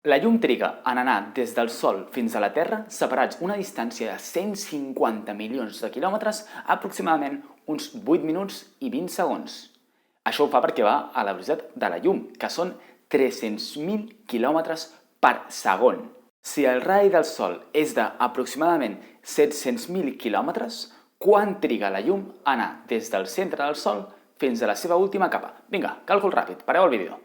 La llum triga en anar des del Sol fins a la Terra, separats una distància de 150 milions de quilòmetres, aproximadament uns 8 minuts i 20 segons. Això ho fa perquè va a la velocitat de la llum, que són 300.000 quilòmetres per segon. Si el radi del Sol és d'aproximadament 700.000 quilòmetres, quant triga la llum a anar des del centre del Sol fins a la seva última capa? Vinga, càlcul ràpid, pareu el vídeo.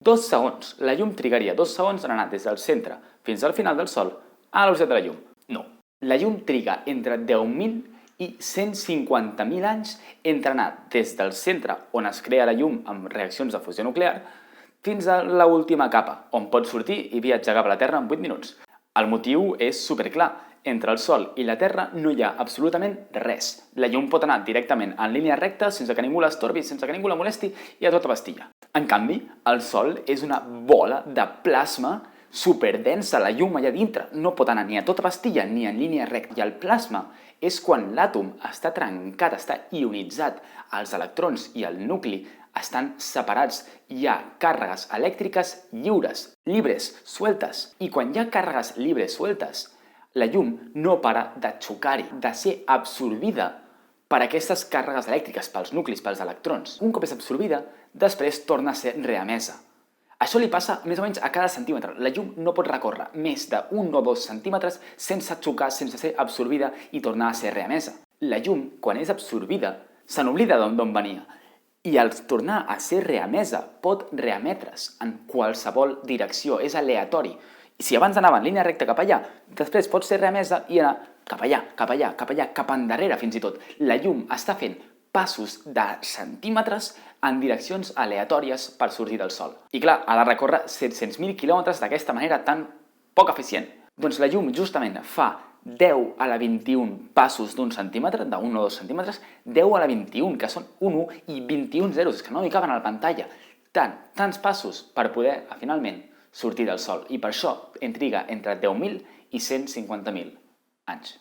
2 segons. La llum trigaria 2 segons en anar des del centre fins al final del Sol a la velocitat de la llum. No. La llum triga entre 10.000 i 150.000 anys entre anar des del centre on es crea la llum amb reaccions de fusió nuclear fins a l'última capa, on pot sortir i viatjar cap a la Terra en 8 minuts. El motiu és superclar. Entre el Sol i la Terra no hi ha absolutament res. La llum pot anar directament en línia recta sense que ningú l'estorbi, sense que ningú la molesti i a tota pastilla. En canvi, el Sol és una bola de plasma superdensa. La llum allà dintre no pot anar ni a tota pastilla ni en línia recta. I el plasma és quan l'àtom està trencat, està ionitzat. Els electrons i el nucli estan separats. Hi ha càrregues elèctriques lliures, sueltes. I quan hi ha càrregues lliures, sueltes, la llum no para de xocar-hi, de ser absorbida per aquestes càrregues elèctriques, pels nuclis, pels electrons. Un cop és absorbida, després torna a ser reemesa. Això li passa més o menys a cada centímetre. La llum no pot recórrer més d'1 o 2 centímetres sense xocar, sense ser absorbida i tornar a ser reemesa. La llum, quan és absorbida, se n'oblida d'on venia. I al tornar a ser reemesa, pot reemetre's en qualsevol direcció. És aleatori. I si abans anava en línia recta cap allà, després pot ser reemesa i anar cap allà, cap allà, cap allà, cap endarrere fins i tot. La llum està fent passos de centímetres en direccions aleatòries per sortir del Sol. I clar, ha de recórrer 700.000 quilòmetres d'aquesta manera tan poc eficient. Doncs la llum justament fa 10 a la 21 passos d'un centímetre, d'1 o 2 centímetres, 10 a la 21, que són un 1 i 21 zeros, que no hi caben a la pantalla. Tants passos per poder, finalment, sortir del Sol. I per això triga entre 10.000 i 150.000 anys.